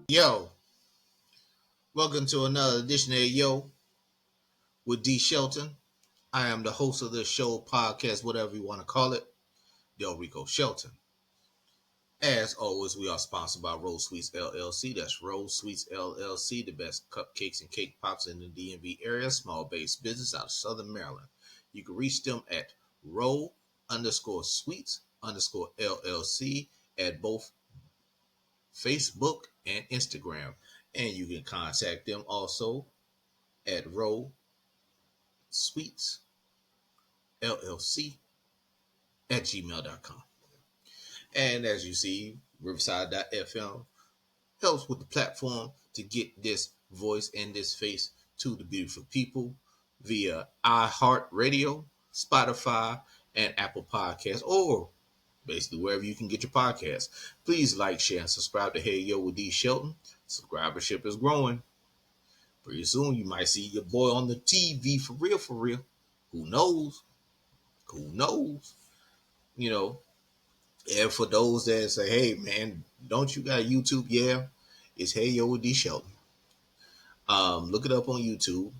Yo, welcome to another edition of Yo with D. Shelton. I am the host of this show, podcast, whatever you want to call it, Del Rico Shelton. As always, we are sponsored by Rose Sweets LLC. That's Rose Sweets LLC, the best cupcakes and cake pops in the DMV area, small based business out of Southern Maryland. You can reach them at row underscore sweets underscore LLC at both Facebook and Instagram. And you can contact them also at row sweets LLC at gmail.com. And as you see, Riverside.fm helps with the platform to get this voice and this face to the beautiful people via iHeartRadio, Spotify, and Apple Podcasts, or basically wherever you can get your podcasts. Please like, share, and subscribe to Hey Yo with D. Shelton. Subscribership is growing. Pretty soon you might see your boy on the TV for real, for real. Who knows? Who knows? You know, and for those that say, hey, man, don't you got YouTube? Yeah, it's Hey Yo with D Shelton. Look it up on YouTube.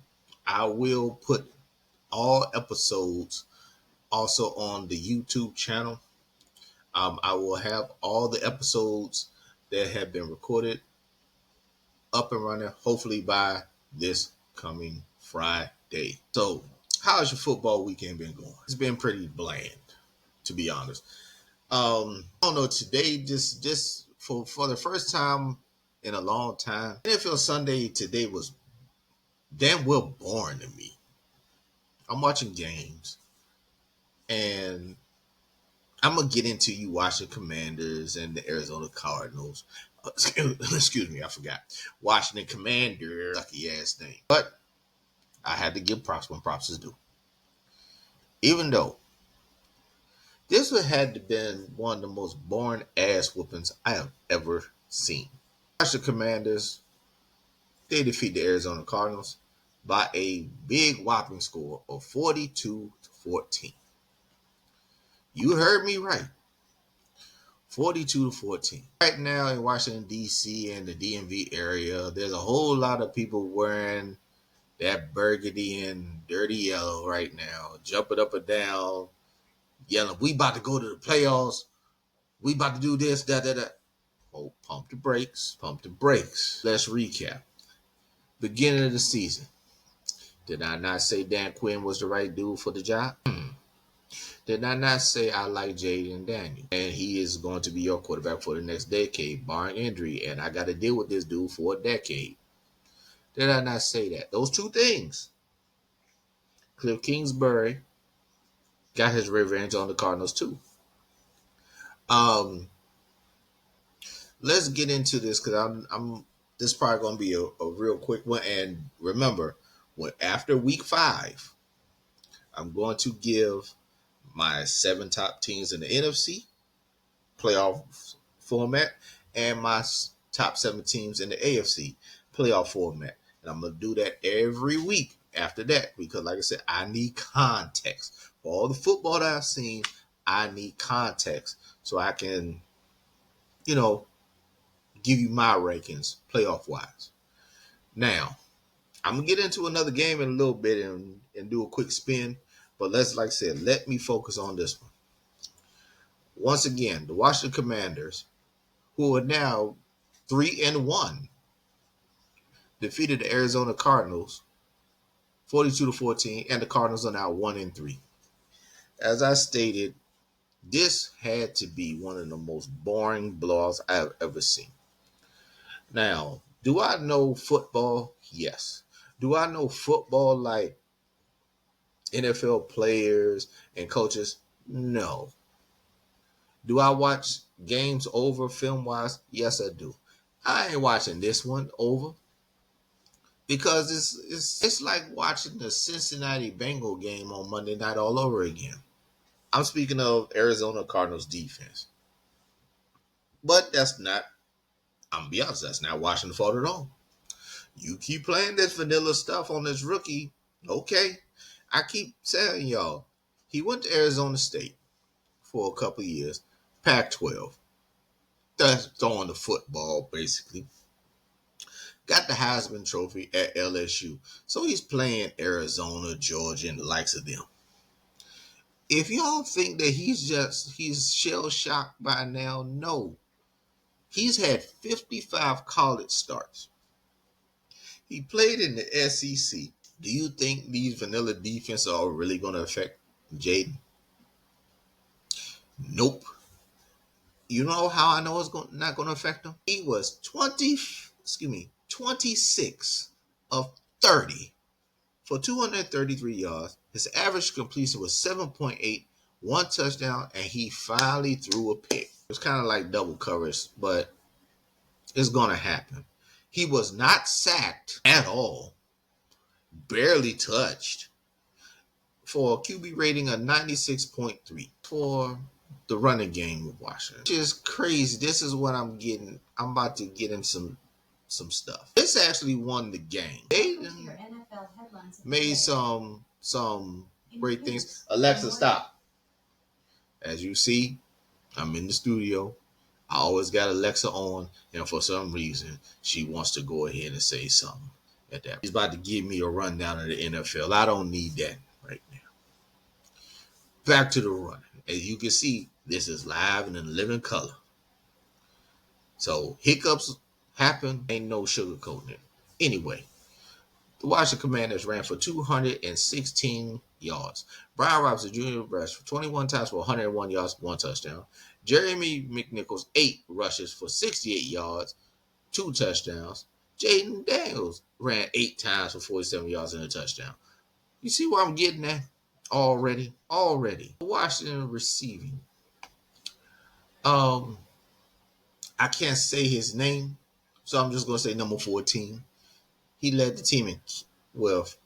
I will put all episodes also on the YouTube channel. I will have all the episodes that have been recorded up and running, hopefully by this coming Friday. So, how's your football weekend been going? It's been pretty bland, to be honest. I don't know. Today, just for the first time in a long time, NFL Sunday today was damn well boring to me. I'm watching games, and I'm gonna get into you watching Commanders and the Arizona Cardinals. Excuse me, I forgot. Washington Commander, lucky ass name. But I had to give props when props is due. Even though this would had to been one of the most boring ass whoopings I have ever seen. Watch the Commanders. They defeat the Arizona Cardinals by a big whopping score of 42-14. You heard me right. 42-14. Right now in Washington, D.C. and the DMV area, there's a whole lot of people wearing that burgundy and dirty yellow right now, jumping up and down, yelling, we about to go to the playoffs. We about to do this, that. Oh, pump the brakes, pump the brakes. Let's recap. Beginning of the season. Did I not say Dan Quinn was the right dude for the job? Did I not say I like Jaden Daniel? And he is going to be your quarterback for the next decade, barring injury. And I got to deal with this dude for a decade. Did I not say that? Those two things. Cliff Kingsbury got his revenge on the Cardinals too. Um, let's get into this because I'm this is probably going to be a real quick one. And remember, after week 5, I'm going to give my 7 top teams in the NFC playoff format and my top 7 teams in the AFC playoff format. And I'm going to do that every week after that because, like I said, I need context. For all the football that I've seen, I need context so I can, give you my rankings playoff wise. Now, I'm going to get into another game in a little bit and do a quick spin. But like I said, let me focus on this one. Once again, the Washington Commanders, who are now 3-1, defeated the Arizona Cardinals 42-14, and the Cardinals are now 1-3. As I stated, this had to be one of the most boring blowouts I've ever seen. Now, do I know football? Yes. Do I know football like NFL players and coaches? No. Do I watch games over film wise? Yes, I do. I ain't watching this one over because it's like watching the Cincinnati Bengal game on Monday night all over again. I'm speaking of Arizona Cardinals defense. But I'm gonna be honest, that's not Washington's fault at all. You keep playing this vanilla stuff on this rookie, okay. I keep telling y'all, he went to Arizona State for a couple of years, Pac-12. That's throwing the football, basically. got the Heisman Trophy at LSU. So he's playing Arizona, Georgia, and the likes of them. If y'all think that he's shell shocked by now, no. He's had 55 college starts. He played in the SEC. Do you think these vanilla defenses are really going to affect Jaden? Nope. You know how I know it's not going to affect him? He was 26 of 30 for 233 yards. His average completion was 7.8, one touchdown, and he finally threw a pick. It was kind of like double coverage, but it's going to happen. He was not sacked at all, barely touched, for a QB rating of 96.3 for the running game with Washington. Which is crazy. This is what I'm getting. I'm about to get in some stuff. This actually won the game. They made some great things. Alexa, stop. As you see, I'm in the studio. I always got Alexa on, and for some reason, she wants to go ahead and say something at that. She's about to give me a rundown of the NFL. I don't need that right now. Back to the run. As you can see, this is live and in living color. So hiccups happen. Ain't no sugarcoating it. Anyway, the Washington Commanders ran for 216 yards. Brian Robinson Jr. rushed for 21 times for 101 yards, one touchdown. Jeremy McNichols, 8 rushes for 68 yards, 2 touchdowns. Jaden Daniels ran 8 times for 47 yards and a touchdown. You see where I'm getting at? Already. Washington receiving. I can't say his name, so I'm just going to say number 14. He led the team with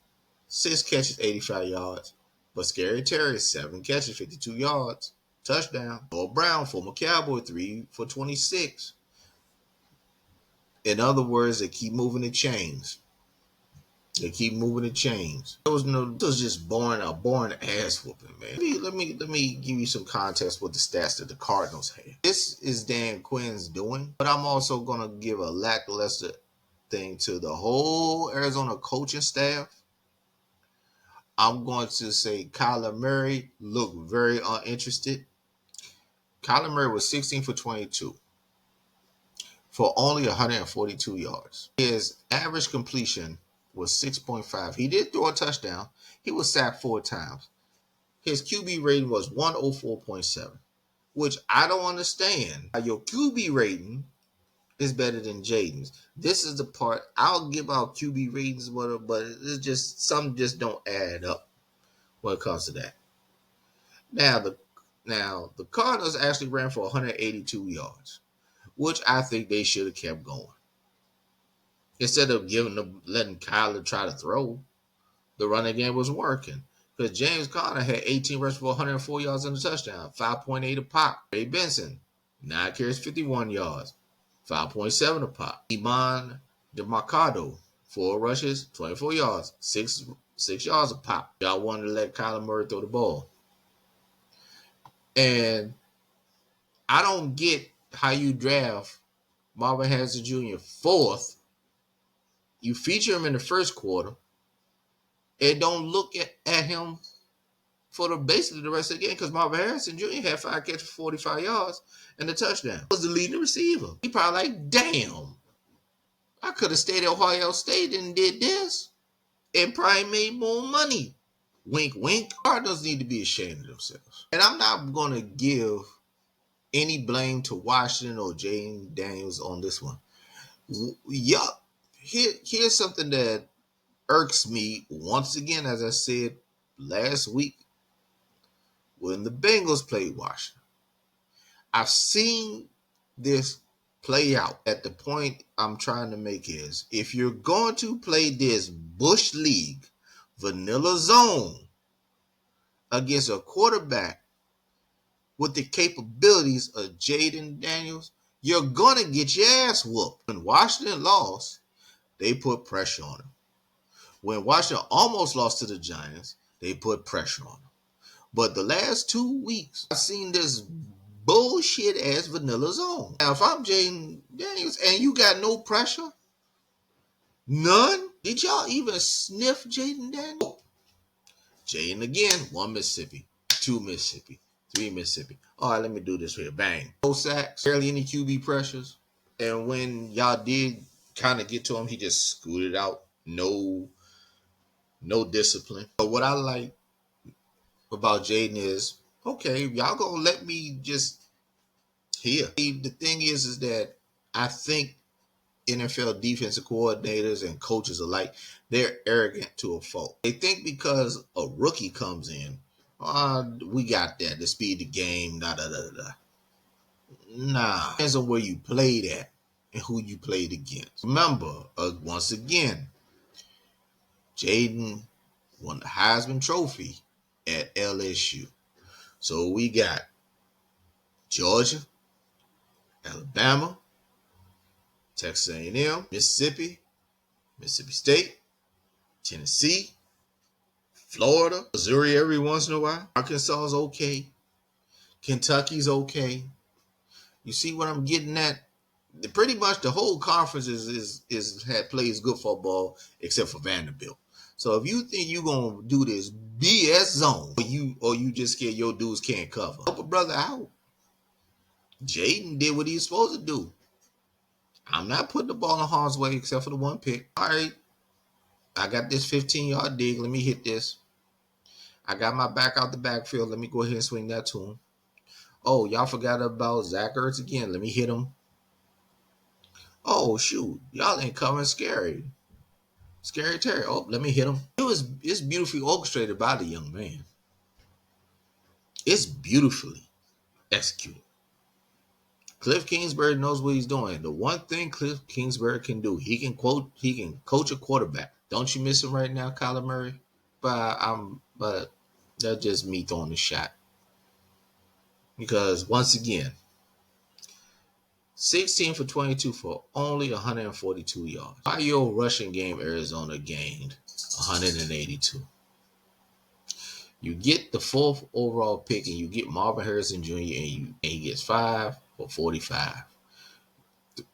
6 catches, 85 yards. But Scary Terry, 7 catches, 52 yards. Touchdown. Noah Brown, former Cowboy, 3 for 26. In other words, they keep moving the chains. It was just a boring ass whooping, man. Let me give you some context with the stats that the Cardinals have. This is Dan Quinn's doing, but I'm also gonna give a lackluster thing to the whole Arizona coaching staff. I'm going to say Kyler Murray looked very uninterested. Kyler Murray was 16 for 22 for only 142 yards. His average completion was 6.5. He did throw a touchdown. He was sacked 4 times. His QB rating was 104.7, which I don't understand how your QB rating is better than Jaden's. This is the part I'll give out QB ratings, but it's just some just don't add up when it comes to that. Now the Cardinals actually ran for 182 yards, which I think they should have kept going. Instead of letting Kyler try to throw, the running game was working. Because James Conner had 18 rushes for 104 yards and a touchdown, 5.8 a pop. Ray Benson, 9 carries, 51 yards, 5.7 a pop. Iman DeMarcado, 4 rushes, 24 yards, 6 yards a pop. Y'all wanted to let Kyler Murray throw the ball. And I don't get how you draft Marvin Harrison Jr. 4th. You feature him in the first quarter and don't look at him for basically the rest of the game, because Marvin Harrison Jr. had 5 catches for 45 yards and a touchdown. He was the leading receiver. He probably like, damn, I could have stayed at Ohio State and did this and probably made more money. Wink, wink. Cardinals need to be ashamed of themselves. And I'm not going to give any blame to Washington or Jaden Daniels on this one. Yup. Here's something that irks me once again, as I said last week when the Bengals played Washington. I've seen this play out. At the point I'm trying to make is, if you're going to play this Bush League vanilla zone against a quarterback with the capabilities of Jaden Daniels, you're going to get your ass whooped. When Washington lost, they put pressure on him. When Washington almost lost to the Giants, they put pressure on him. But the last 2 weeks, I've seen this bullshit ass vanilla zone. Now, if I'm Jaden Daniels and you got no pressure, None? Did y'all even sniff Jaden Daniels? Jaden again, 1 Mississippi, 2 Mississippi, 3 Mississippi. All right, let me do this here. Bang. No sacks, barely any QB pressures. And when y'all did kind of get to him, he just scooted out. No discipline. But what I like about Jaden is, okay, y'all gonna let me just here. The thing is that I think NFL defensive coordinators and coaches alike, they're arrogant to a fault. They think because a rookie comes in, we got that to speed the game, da da da da. Nah, depends on where you played at and who you played against. Remember, once again, Jaden won the Heisman Trophy at LSU. So we got Georgia, Alabama, Texas A&M, Mississippi, Mississippi State, Tennessee, Florida, Missouri every once in a while. Arkansas is okay. Kentucky's okay. You see what I'm getting at? Pretty much the whole conference plays good football except for Vanderbilt. So if you think you're gonna do this BS zone, or you just scared your dudes can't cover, help a brother out. Jaden did what he's supposed to do. I'm not putting the ball in harm's way except for the one pick. All right, I got this 15-yard dig. Let me hit this. I got my back out the backfield. Let me go ahead and swing that to him. Oh, y'all forgot about Zach Ertz again. Let me hit him. Oh, shoot. Y'all ain't coming scary. Scary Terry. Oh, let me hit him. It's beautifully orchestrated by the young man. It's beautifully executed. Cliff Kingsbury knows what he's doing. The one thing Cliff Kingsbury can do, he can coach a quarterback. Don't you miss him right now, Kyler Murray? But that's just me throwing the shot. Because once again, 16 for 22 for only 142 yards. By your rushing game, Arizona gained 182. You get the 4th overall pick and you get Marvin Harrison Jr. and he gets 5 for 45.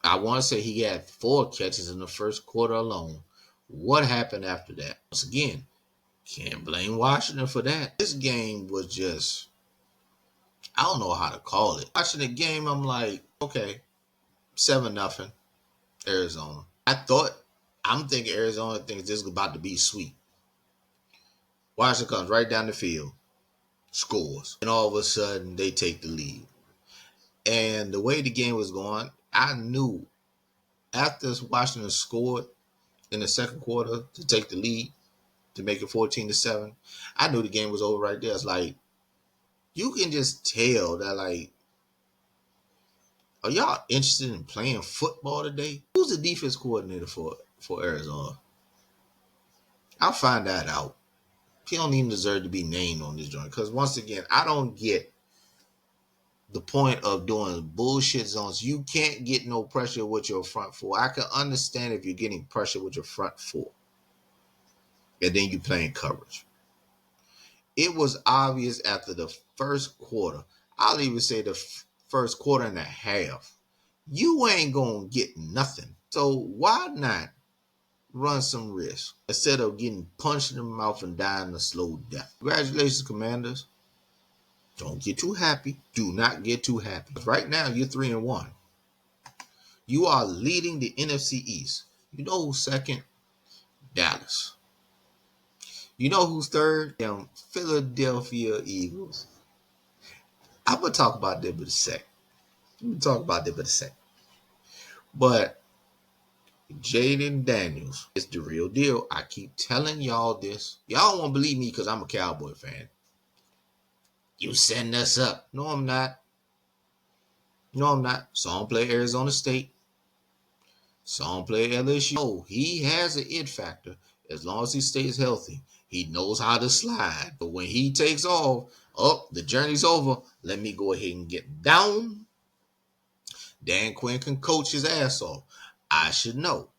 I want to say he had 4 catches in the first quarter alone. What happened after that? Once again, can't blame Washington for that. This game was just, I don't know how to call it. Watching the game, I'm like, okay, 7-0, Arizona. I'm thinking Arizona thinks this is about to be sweet. Washington comes right down the field, scores, and all of a sudden they take the lead. And the way the game was going, I knew after Washington scored in the second quarter to take the lead, to make it 14-7, I knew the game was over right there. It's like, you can just tell that, like, are y'all interested in playing football today? Who's the defense coordinator for Arizona? I'll find that out. He don't even deserve to be named on this joint. Because once again, I don't get the point of doing bullshit zones. You can't get no pressure with your front four. I can understand if you're getting pressure with your front four. And then you playing coverage. It was obvious after the first quarter. I'll even say the first quarter and a half. You ain't going to get nothing. So why not run some risk instead of getting punched in the mouth and dying a slow death? Congratulations, Commanders. Don't get too happy. Do not get too happy. Right now, you're 3-1. You are leading the NFC East. You know who's second? Dallas. You know who's third? Them Philadelphia Eagles. I'm going to talk about them in a sec. But Jaden Daniels is the real deal. I keep telling y'all this. Y'all won't believe me because I'm a Cowboy fan. You setting us up. No, I'm not. Saw him play Arizona State. Saw him play LSU. Oh, he has an it factor. As long as he stays healthy, he knows how to slide. But when he takes off, the journey's over. Let me go ahead and get down. Dan Quinn can coach his ass off. I should know.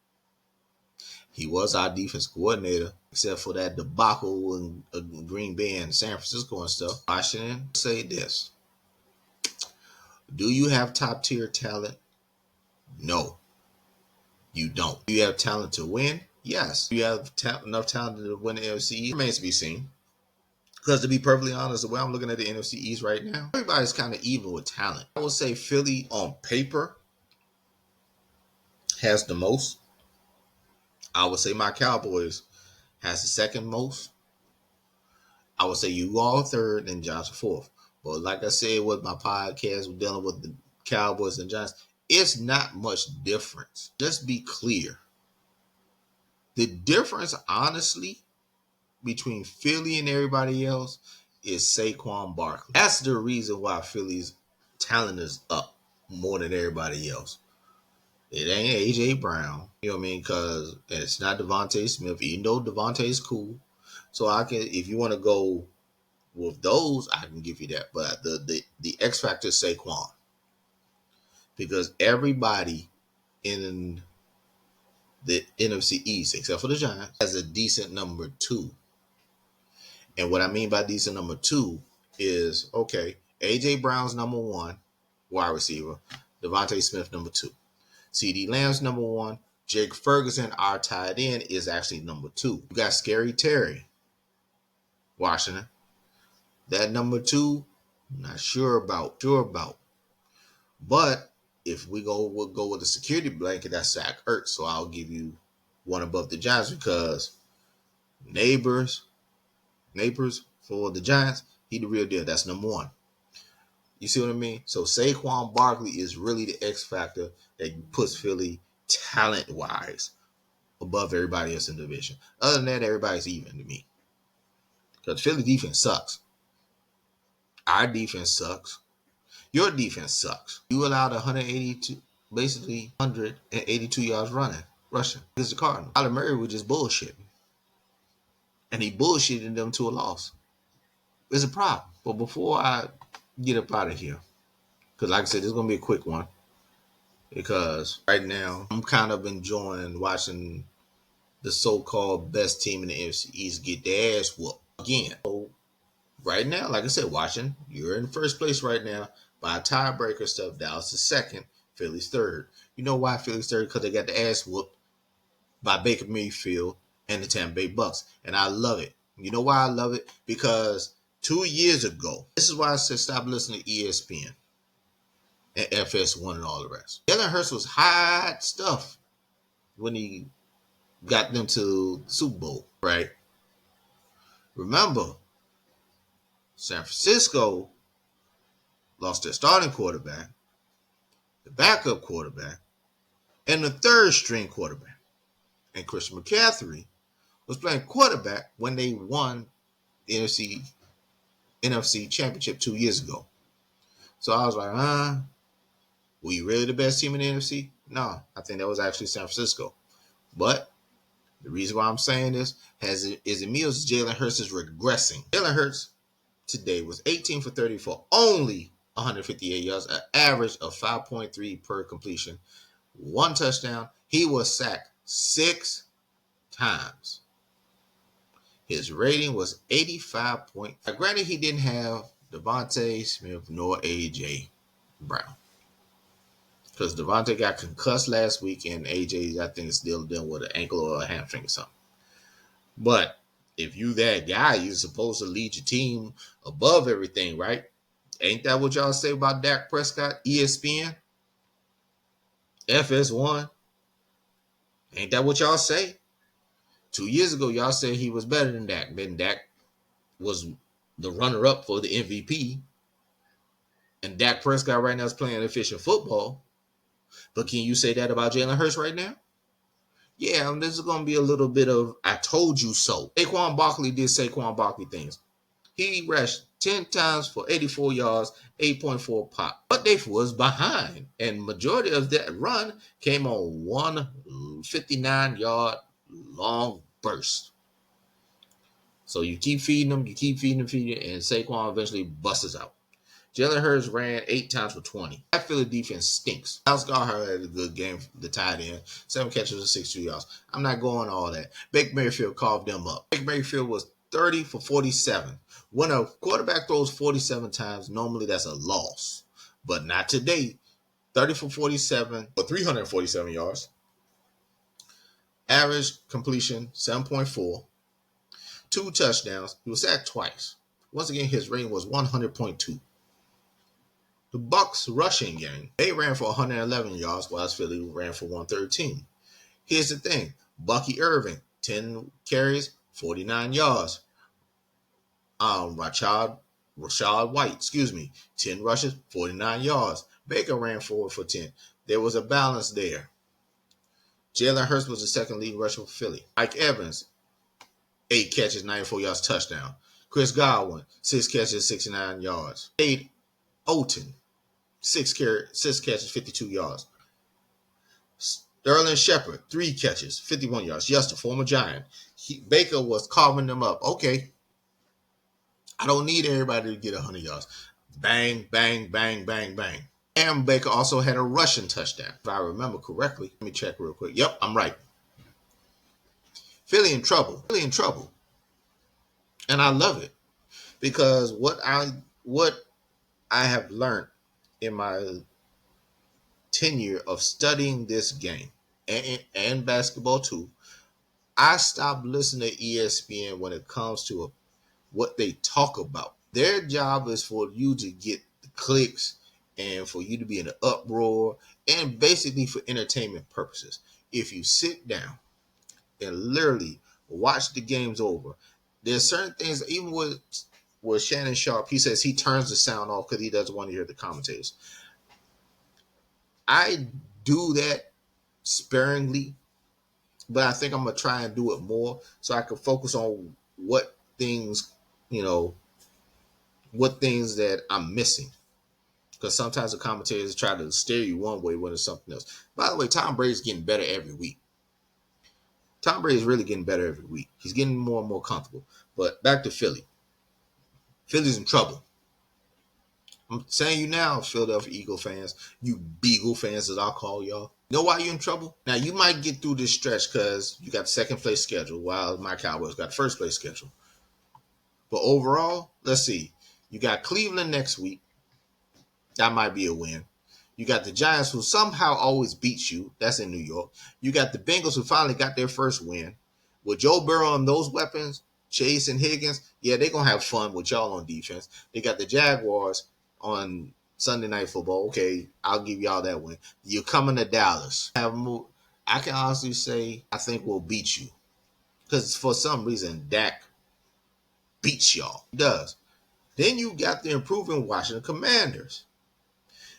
He was our defense coordinator, except for that debacle in Green Bay and San Francisco and stuff. Washington, say this. Do you have top-tier talent? No, you don't. Do you have talent to win? Yes, you have enough talent to win the NFC East. Remains to be seen. Because to be perfectly honest, the way I'm looking at the NFC East right now, everybody's kind of even with talent. I would say Philly on paper has the most. I would say my Cowboys has the second most. I would say you all third and Josh fourth. But like I said with my podcast dealing with the Cowboys and Giants, it's not much difference. Just be clear. The difference, honestly, between Philly and everybody else is Saquon Barkley. That's the reason why Philly's talent is up more than everybody else. It ain't AJ Brown, you know what I mean? Because it's not Devontae Smith, even though Devontae's cool. So I can, if you want to go with those, I can give you that. But the X factor is Saquon, because everybody in the NFC East, except for the Giants, has a decent number two. And what I mean by decent number two is, okay, A.J. Brown's number one wide receiver, Devontae Smith number two. C.D. Lamb's number one. Jake Ferguson, our tight end, is actually number two. You got Scary Terry, Washington. That number two, not sure about. But if we'll go with the security blanket, that's Zach Ertz. So I'll give you one above the Giants because neighbors for the Giants, he the real deal. That's number one. You see what I mean? So Saquon Barkley is really the X factor that puts Philly talent-wise above everybody else in the division. Other than that, everybody's even to me. Because Philly defense sucks. Our defense sucks. Your defense sucks. You allowed 182, basically 182 yards rushing against the Cardinals. Kyler Murray was just bullshitting. And he bullshitted them to a loss. It's a problem. But before I get up out of here, because like I said, this is going to be a quick one. Because right now, I'm kind of enjoying watching the so-called best team in the NFC East get their ass whooped again. So right now, like I said, watching, you're in first place right now by a tiebreaker stuff. Dallas is second, Philly's third. You know why Philly's third? Because they got the ass whooped by Baker Mayfield and the Tampa Bay Bucks. And I love it. You know why I love it? Because 2 years ago, this is why I said stop listening to ESPN and FS1 and all the rest. Jalen Hurts was hot stuff when he got them to the Super Bowl, right? Remember, San Francisco lost their starting quarterback, the backup quarterback, and the third string quarterback. And Christian McCaffrey was playing quarterback when they won the NFC Championship 2 years ago. So I was like, were you really the best team in the NFC? No, I think that was actually San Francisco. But the reason why I'm saying this is Jalen Hurts is regressing. Jalen Hurts today was 18 for 30 for only 158 yards, an average of 5.3 per completion, one touchdown. He was sacked 6 times. His rating was 85 point. Now, granted, he didn't have Devontae Smith nor AJ Brown because Devontae got concussed last week and AJ, I think, is still dealing with an ankle or a hamstring or something. But if you that guy, you're supposed to lead your team above everything, right? Ain't that what y'all say about Dak Prescott? ESPN? FS1? Ain't that what y'all say? 2 years ago, y'all said he was better than Dak. Then Dak was the runner-up for the MVP. And Dak Prescott right now is playing efficient football. But can you say that about Jalen Hurts right now? Yeah, this is going to be a little bit of I told you so. Saquon Barkley did Saquon Barkley things. He rushed 10 times for 84 yards, 8.4 pop. But they was behind. And majority of that run came on 159-yard long burst. So you keep feeding them, and Saquon eventually busts out. Jalen Hurts ran 8 times for 20. That Philly defense stinks. Alex Garhart had a good game, the tight end. 7 catches for 62 yards. I'm not going all that. Baker Mayfield carved them up. Baker Mayfield was 30 for 47. When a quarterback throws 47 times, normally that's a loss. But not today. 30 for 47 or 347 yards. Average completion 7.4, 2 touchdowns. He was sacked twice. Once again, his rating was 100.2. The Bucks rushing game, they ran for 111 yards, while Philly ran for 113. Here's the thing: Bucky Irving, 10 carries, 49 yards. Rashad White, 10 rushes, 49 yards. Baker ran forward for 10. There was a balance there. Jalen Hurts was the second leading rusher for Philly. Mike Evans, 8 catches, 94 yards, touchdown. Chris Godwin, 6 catches, 69 yards. Cade Otton, 6 catches, 52 yards. Sterling Shepard, 3 catches, 51 yards. Just a former Giant. Baker was carving them up. Okay, I don't need everybody to get 100 yards. Bang, bang, bang, bang, bang. And Baker also had a rushing touchdown, if I remember correctly. Let me check real quick. Yep, I'm right. Philly in trouble. Philly in trouble. And I love it. Because what I have learned in my tenure of studying this game and basketball too, I stopped listening to ESPN when it comes to what they talk about. Their job is for you to get the clicks and for you to be in an uproar and basically for entertainment purposes. If you sit down and literally watch the games over, there's certain things, even with Shannon Sharp, he says he turns the sound off because he doesn't want to hear the commentators. I do that sparingly, but I think I'm going to try and do it more so I can focus on what things that I'm missing. Because sometimes the commentators try to steer you one way when it's something else. By the way, Tom Brady's getting better every week. Tom Brady is really getting better every week. He's getting more and more comfortable. But back to Philly. Philly's in trouble. I'm saying you now, Philadelphia Eagle fans, you Beagle fans as I'll call y'all. Know why you're in trouble? Now, you might get through this stretch because you got the second place schedule while my Cowboys got the first place schedule. But overall, let's see. You got Cleveland next week. That might be a win. You got the Giants, who somehow always beats you. That's in New York. You got the Bengals, who finally got their first win. With Joe Burrow and those weapons, Chase and Higgins, yeah, they're going to have fun with y'all on defense. They got the Jaguars on Sunday Night Football. Okay, I'll give y'all that win. You're coming to Dallas. I can honestly say I think we'll beat you. Because for some reason, Dak beats y'all. He does. Then you got the improving Washington Commanders.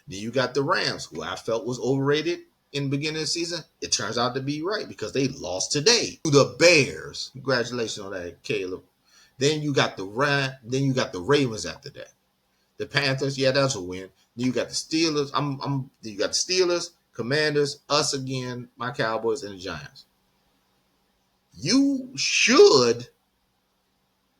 Then you got the Rams, who I felt was overrated in the beginning of the season. It turns out to be right because they lost today to the Bears. Congratulations on that, Caleb. Then you got the Ravens after that. The Panthers, yeah, that's a win. Then you got the Steelers. You got the Steelers, Commanders, us again, my Cowboys, and the Giants. You should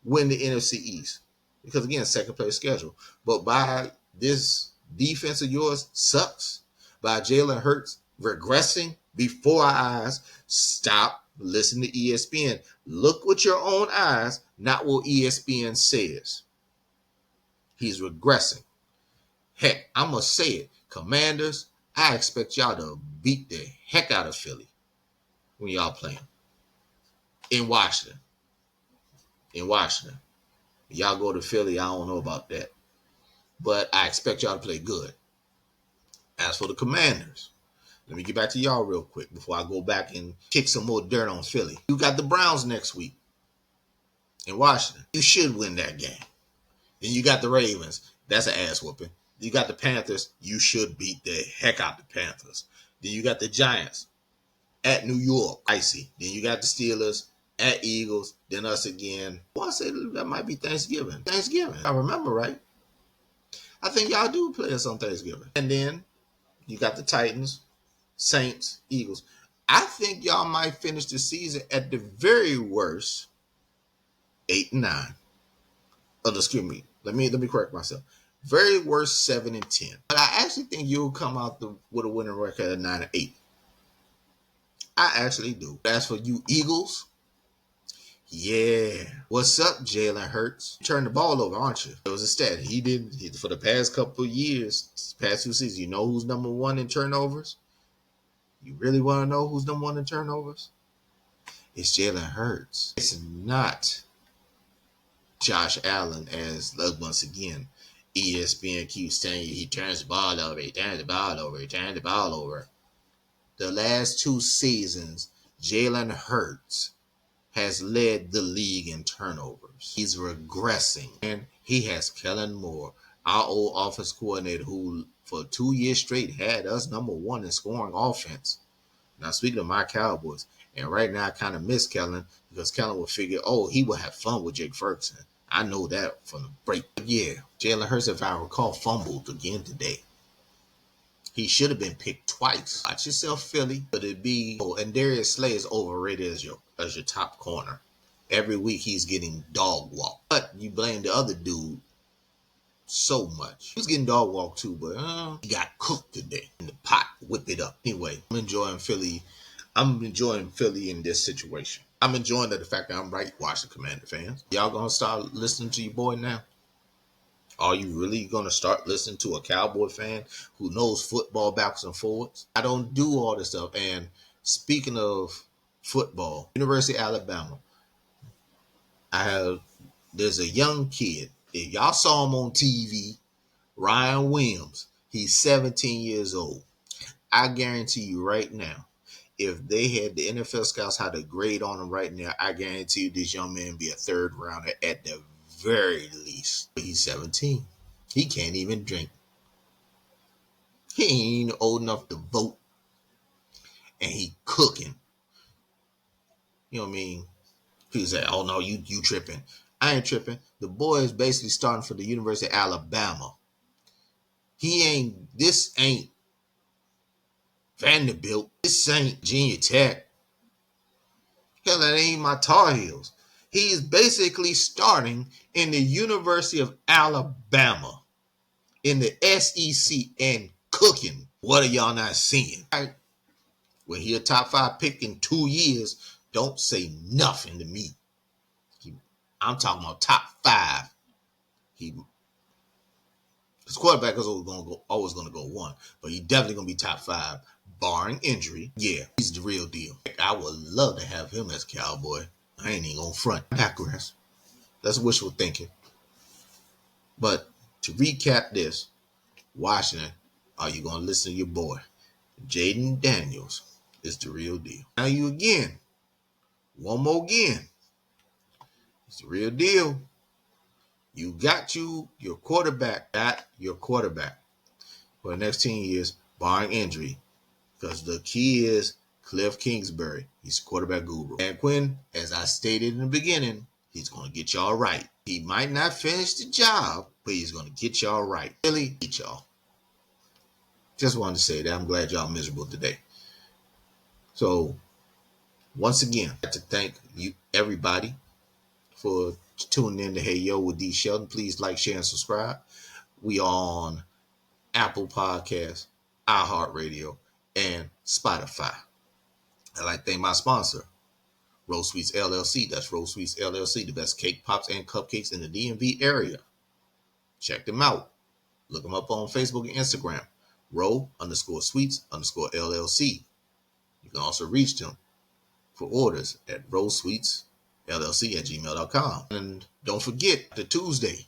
win the NFC East because again, second place schedule. But by this defense of yours sucks, by Jalen Hurts regressing before our eyes, stop listening to ESPN. Look with your own eyes, not what ESPN says. He's regressing. Heck, I'm going to say it. Commanders, I expect y'all to beat the heck out of Philly when y'all playing. In Washington. Y'all go to Philly, I don't know about that. But I expect y'all to play good. As for the Commanders, let me get back to y'all real quick before I go back and kick some more dirt on Philly. You got the Browns next week in Washington. You should win that game. Then you got the Ravens. That's an ass whooping. You got the Panthers. You should beat the heck out the Panthers. Then you got the Giants at New York. Icy. Then you got the Steelers at Eagles. Then us again. Well, I say that might be Thanksgiving. I remember, right? I think y'all do play us on Thanksgiving. And then you got the Titans, Saints, Eagles. I think y'all might finish the season at the very worst 8-9. Excuse me. Let me correct myself. Very worst 7-10. But I actually think you'll come out with a winning record of 9-8. I actually do. As for you Eagles, yeah. What's up, Jalen Hurts? You turned the ball over, aren't you? It was a stat. He did for the past couple of years, past 2 seasons. You know who's number one in turnovers? You really want to know who's number one in turnovers? It's Jalen Hurts. It's not Josh Allen, as once again ESPN keeps saying he turns the ball over, he turns the ball over, he turns the ball over. The last 2 seasons, Jalen Hurts has led the league in turnovers. He's regressing. And he has Kellen Moore, our old offense coordinator, who for 2 years straight had us number one in scoring offense. Now, speaking of my Cowboys, and right now I kind of miss Kellen because Kellen would figure, he would have fun with Jake Ferguson. I know that from the break. Yeah, Jalen Hurts, if I recall, fumbled again today. He should have been picked twice. Watch yourself, Philly. But it'd be and Darius Slay is overrated as your top corner. Every week he's getting dog walk. But you blame the other dude so much. He was getting dog walk too, but he got cooked today in the pot. Whip it up. Anyway, I'm enjoying Philly in this situation. I'm enjoying the fact that I'm right watching Commander fans. Y'all gonna start listening to your boy now? Are you really going to start listening to a Cowboy fan who knows football backwards and forwards? I don't do all this stuff. And speaking of football, University of Alabama, there's a young kid. If y'all saw him on TV, Ryan Williams, he's 17 years old. I guarantee you right now, if they had the NFL scouts how to grade on him right now, I guarantee you this young man be a third rounder at the very least. He's 17. He can't even drink. He ain't even old enough to vote. And he cooking. You know what I mean? People say, oh no, you tripping. I ain't tripping. The boy is basically starting for the University of Alabama. This ain't Vanderbilt. This ain't Virginia Tech. Hell, that ain't my Tar Heels. He's basically starting in the University of Alabama in the SEC and cooking. What are y'all not seeing? When he a top 5 pick in 2 years, don't say nothing to me. I'm talking about top 5. His quarterback is always gonna go 1, but he definitely gonna be top 5, barring injury. Yeah, he's the real deal. I would love to have him as Cowboy. I ain't even gonna front. Digress. That's wishful thinking. But to recap this, Washington, are you gonna listen to your boy? Jaden Daniels is the real deal. Now you again. One more again. It's the real deal. You got your quarterback for the next 10 years, barring injury. Because the key is Cliff Kingsbury. He's a quarterback guru. And Quinn, as I stated in the beginning, he's going to get y'all right. He might not finish the job, but he's going to get y'all right. Really, get y'all. Just wanted to say that. I'm glad y'all miserable today. So, once again, I'd like to thank you, everybody, for tuning in to Hey Yo with D Shelton. Please like, share, and subscribe. We are on Apple Podcasts, iHeartRadio, and Spotify. I'd like to thank my sponsor, Rose Sweets LLC. That's Rose Sweets LLC, the best cake, pops, and cupcakes in the DMV area. Check them out. Look them up on Facebook and Instagram. Row_Sweets_LLC. You can also reach them for orders at rosesweetsllc@gmail.com. And don't forget, the Tuesday,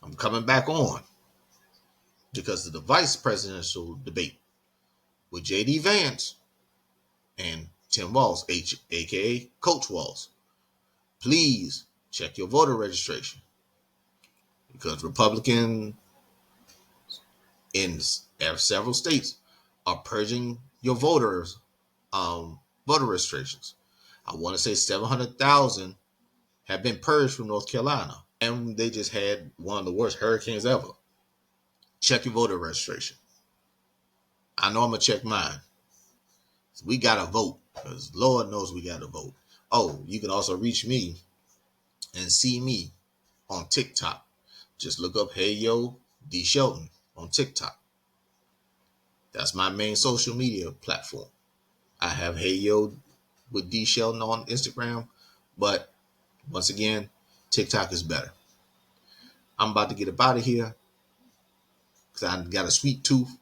I'm coming back on because of the vice presidential debate with J.D. Vance and Tim Walz, a.k.a. Coach Walz. Please check your voter registration because Republicans in several states are purging your voter registrations. I want to say 700,000 have been purged from North Carolina, and they just had one of the worst hurricanes ever. Check your voter registration. I know I'm going to check mine. We got to vote because Lord knows we got to vote. Oh, you can also reach me and see me on TikTok. Just look up Hey Yo D Shelton on TikTok. That's my main social media platform. I have Hey Yo with D Shelton on Instagram, but once again, TikTok is better. I'm about to get up out of here because I got a sweet tooth.